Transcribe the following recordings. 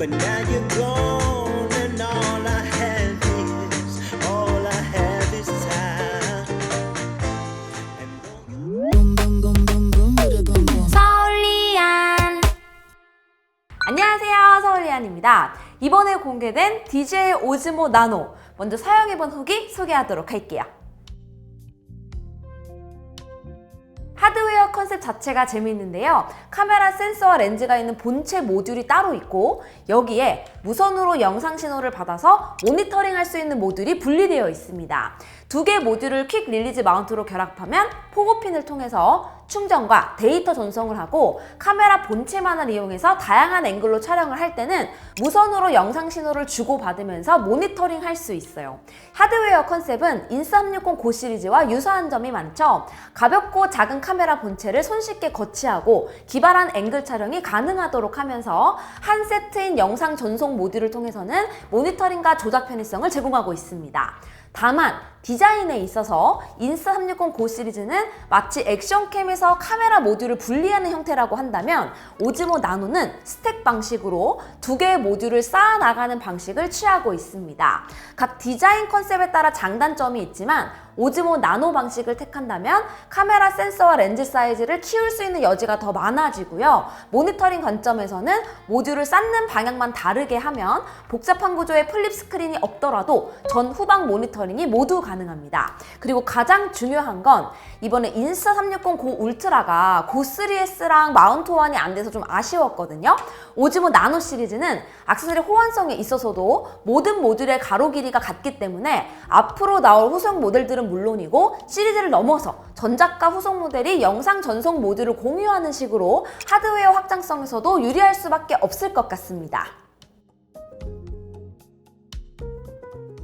but now you're gone, and all I have is time. 서울리안. 안녕하세요, 서울리안입니다. 이번에 공개된 DJI 오즈모 나노, 먼저 사용해본 후기 소개하도록 할게요. 하드웨어 컨셉 자체가 재미있는데요. 카메라 센서와 렌즈가 있는 본체 모듈이 따로 있고, 여기에 무선으로 영상 신호를 받아서 모니터링할 수 있는 모듈이 분리되어 있습니다. 두 개 모듈을 퀵 릴리즈 마운트로 결합하면 포고핀을 통해서 충전과 데이터 전송을 하고, 카메라 본체만을 이용해서 다양한 앵글로 촬영을 할 때는 무선으로 영상 신호를 주고받으면서 모니터링 할 수 있어요. 하드웨어 컨셉은 인스360 고 시리즈와 유사한 점이 많죠. 가볍고 작은 카메라 본체를 손쉽게 거치하고 기발한 앵글 촬영이 가능하도록 하면서 한 세트인 영상 전송 모듈을 통해서는 모니터링과 조작 편의성을 제공하고 있습니다. 다만 디자인에 있어서 인스360 고 시리즈는 마치 액션캠에서 카메라 모듈을 분리하는 형태라고 한다면, 오즈모 나노는 스택 방식으로 두 개의 모듈을 쌓아 나가는 방식을 취하고 있습니다. 각 디자인 컨셉에 따라 장단점이 있지만 오즈모 나노 방식을 택한다면 카메라 센서와 렌즈 사이즈를 키울 수 있는 여지가 더 많아지고요. 모니터링 관점에서는 모듈을 쌓는 방향만 다르게 하면 복잡한 구조의 플립 스크린이 없더라도 전 후방 모니터링이 모두 가능합니다. 그리고 가장 중요한 건 이번에 인스360 고 울트라가 고 3S랑 마운트 호환이 안 돼서 좀 아쉬웠거든요. 오즈모 나노 시리즈는 액세서리 호환성에 있어서도 모든 모듈의 가로 길이가 같기 때문에 앞으로 나올 후속 모델들은 물론이고 시리즈를 넘어서 전작과 후속 모델이 영상 전송 모듈을 공유하는 식으로 하드웨어 확장성에서도 유리할 수밖에 없을 것 같습니다.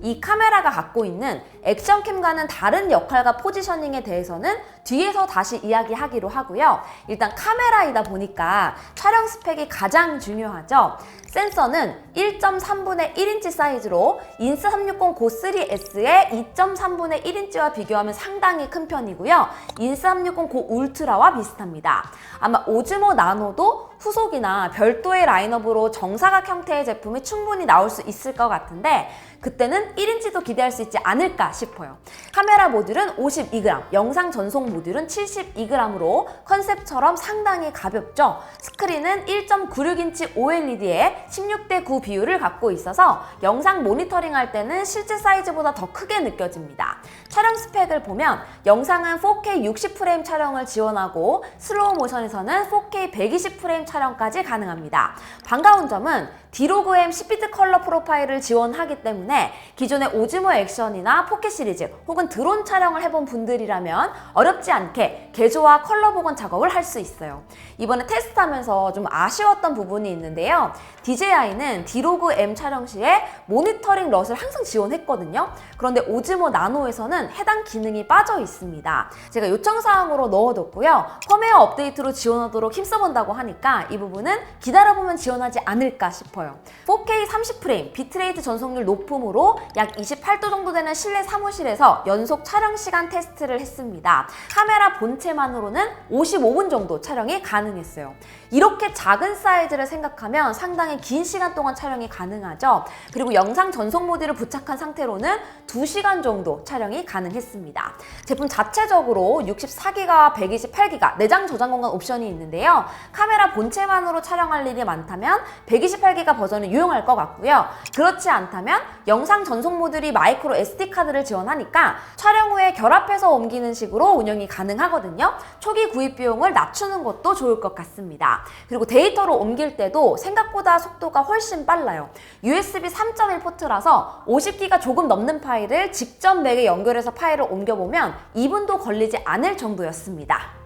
이 카메라가 갖고 있는 액션캠과는 다른 역할과 포지셔닝에 대해서는 뒤에서 다시 이야기하기로 하고요. 일단 카메라이다 보니까 촬영 스펙이 가장 중요하죠. 센서는 1.3분의 1인치 사이즈로 인스360 고 3S의 2.3분의 1인치와 비교하면 상당히 큰 편이고요. 인스360 고 울트라와 비슷합니다. 아마 오즈모 나노도 후속이나 별도의 라인업으로 정사각 형태의 제품이 충분히 나올 수 있을 것 같은데, 그때는 1인치도 기대할 수 있지 않을까 싶어요. 카메라 모듈은 52g, 영상 전송 모듈은 72g으로 컨셉처럼 상당히 가볍죠. 스크린은 1.96인치 OLED에 16:9 비율을 갖고 있어서 영상 모니터링 할 때는 실제 사이즈보다 더 크게 느껴집니다. 촬영 스펙을 보면 영상은 4K 60프레임 촬영을 지원하고 슬로우 모션에서는 4K 120프레임 촬영까지 가능합니다. 반가운 점은 D-Log-M 10비트 컬러 프로파일을 지원하기 때문에 기존의 오즈모 액션이나 포켓 시리즈 혹은 드론 촬영을 해본 분들이라면 어렵지 않게 개조와 컬러 복원 작업을 할 수 있어요. 이번에 테스트하면서 좀 아쉬웠던 부분이 있는데요. DJI는 D-Log-M 촬영 시에 모니터링 럿을 항상 지원했거든요. 그런데 오즈모 나노에서는 해당 기능이 빠져 있습니다. 제가 요청사항으로 넣어뒀고요. 펌웨어 업데이트로 지원하도록 힘써본다고 하니까 이 부분은 기다려보면 지원하지 않을까 싶어요. 4K 30프레임, 비트레이트 전송률 높음으로 약 28도 정도 되는 실내 사무실에서 연속 촬영 시간 테스트를 했습니다. 카메라 본체만으로는 55분 정도 촬영이 가능했어요. 이렇게 작은 사이즈를 생각하면 상당히 긴 시간 동안 촬영이 가능하죠. 그리고 영상 전송 모듈을 부착한 상태로는 2시간 정도 촬영이 가능했습니다. 제품 자체적으로 64기가, 128기가 내장 저장 공간 옵션이 있는데요. 카메라 본체만으로 촬영할 일이 많다면 128기가 버전은 유용할 것 같고요. 그렇지 않다면 영상 전송 모듈이 마이크로 SD카드를 지원하니까 촬영 후에 결합해서 옮기는 식으로 운영이 가능하거든요. 초기 구입 비용을 낮추는 것도 좋을 것 같습니다. 그리고 데이터로 옮길 때도 생각보다 속도가 훨씬 빨라요. USB 3.1 포트라서 50기가 조금 넘는 파일을 직접 맥에 연결해서 파일을 옮겨보면 2분도 걸리지 않을 정도였습니다.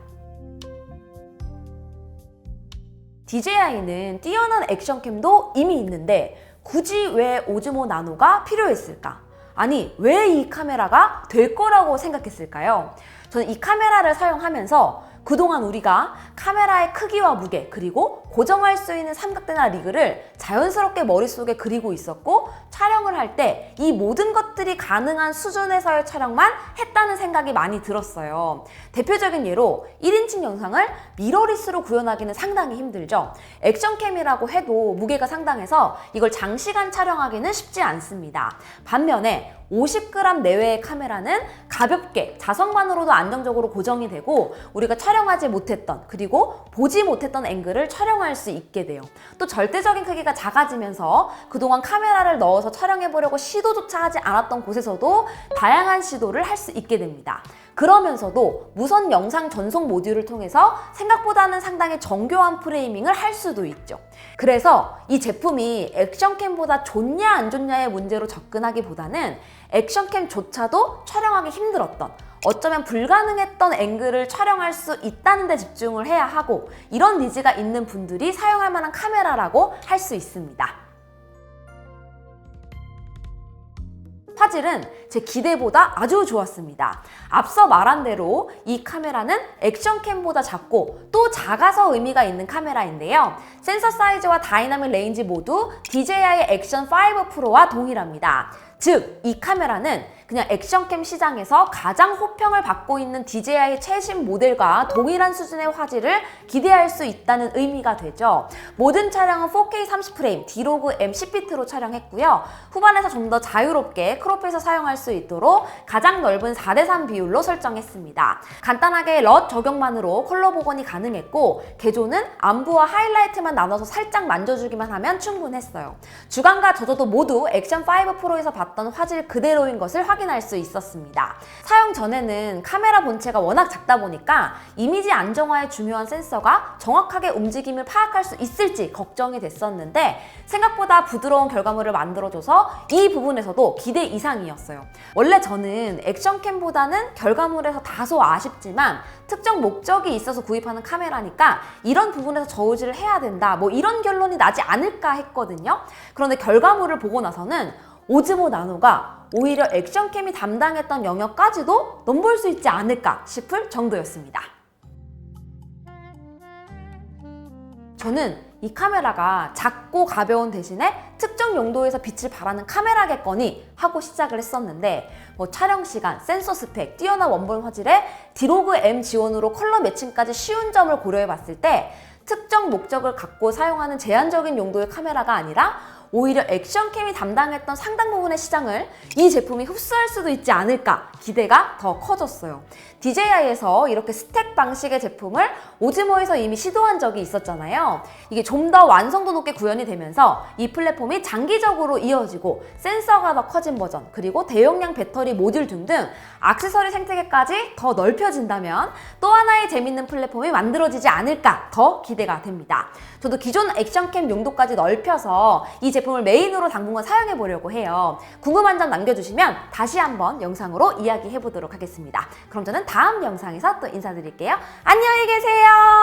DJI는 뛰어난 액션캠도 이미 있는데 굳이 왜 오즈모 나노가 필요했을까? 아니, 왜 이 카메라가 될 거라고 생각했을까요? 저는 이 카메라를 사용하면서 그동안 우리가 카메라의 크기와 무게 그리고 고정할 수 있는 삼각대나 리그를 자연스럽게 머릿속에 그리고 있었고 촬영을 할 때 이 모든 것들이 가능한 수준에서의 촬영만 했다는 생각이 많이 들었어요. 대표적인 예로 1인칭 영상을 미러리스로 구현하기는 상당히 힘들죠. 액션캠이라고 해도 무게가 상당해서 이걸 장시간 촬영하기는 쉽지 않습니다. 반면에 50g 내외의 카메라는 가볍게 자석만으로도 안정적으로 고정이 되고 우리가 촬영하지 못했던 그리고 보지 못했던 앵글을 촬영할 수 있게 돼요. 또 절대적인 크기가 작아지면서 그동안 카메라를 넣어서 촬영해보려고 시도조차 하지 않았던 곳에서도 다양한 시도를 할 수 있게 됩니다. 그러면서도 무선 영상 전송 모듈을 통해서 생각보다는 상당히 정교한 프레이밍을 할 수도 있죠. 그래서 이 제품이 액션캠보다 좋냐 안 좋냐의 문제로 접근하기보다는 액션캠조차도 촬영하기 힘들었던 어쩌면 불가능했던 앵글을 촬영할 수 있다는 데 집중을 해야 하고 이런 니즈가 있는 분들이 사용할 만한 카메라라고 할 수 있습니다. 화질은 제 기대보다 아주 좋았습니다. 앞서 말한 대로 이 카메라는 액션캠보다 작고 또 작아서 의미가 있는 카메라인데요. 센서 사이즈와 다이나믹 레인지 모두 DJI 액션 5 프로와 동일합니다. 즉, 이 카메라는 그냥 액션캠 시장에서 가장 호평을 받고 있는 DJI 최신 모델과 동일한 수준의 화질을 기대할 수 있다는 의미가 되죠. 모든 촬영은 4K 30프레임, 디로그 M 10비트로 촬영했고요. 후반에서 좀 더 자유롭게 크롭해서 사용할 수 있도록 가장 넓은 4:3 비율로 설정했습니다. 간단하게 럿 적용만으로 컬러 복원이 가능했고 개조는 안부와 하이라이트만 나눠서 살짝 만져주기만 하면 충분했어요. 주간과 저저도 모두 액션 5 프로에서 봤던 화질 그대로인 것을 확인할 수 있었습니다. 사용 전에는 카메라 본체가 워낙 작다 보니까 이미지 안정화에 중요한 센서가 정확하게 움직임을 파악할 수 있을지 걱정이 됐었는데 생각보다 부드러운 결과물을 만들어줘서 이 부분에서도 기대 이상이었어요. 원래 저는 액션캠보다는 결과물에서 다소 아쉽지만 특정 목적이 있어서 구입하는 카메라니까 이런 부분에서 저울질을 해야 된다 뭐 이런 결론이 나지 않을까 했거든요. 그런데 결과물을 보고 나서는 오즈모 나노가 오히려 액션캠이 담당했던 영역까지도 넘볼 수 있지 않을까 싶을 정도였습니다. 저는 이 카메라가 작고 가벼운 대신에 특정 용도에서 빛을 발하는 카메라겠거니 하고 시작을 했었는데 촬영 시간, 센서 스펙, 뛰어난 원본 화질에 디로그 M 지원으로 컬러 매칭까지 쉬운 점을 고려해 봤을 때 특정 목적을 갖고 사용하는 제한적인 용도의 카메라가 아니라 오히려 액션캠이 담당했던 상당 부분의 시장을 이 제품이 흡수할 수도 있지 않을까 기대가 더 커졌어요. DJI에서 이렇게 스택 방식의 제품을 오즈모에서 이미 시도한 적이 있었잖아요. 이게 좀 더 완성도 높게 구현이 되면서 이 플랫폼이 장기적으로 이어지고 센서가 더 커진 버전 그리고 대용량 배터리 모듈 등등 액세서리 생태계까지 더 넓혀진다면 또 하나의 재밌는 플랫폼이 만들어지지 않을까 더 기대가 됩니다. 저도 기존 액션캠 용도까지 넓혀서 이 제품을 메인으로 당분간 사용해 보려고 해요. 궁금한 점 남겨주시면 다시 한번 영상으로 이야기해 보도록 하겠습니다. 그럼 저는 다음 영상에서 또 인사드릴게요. 안녕히 계세요.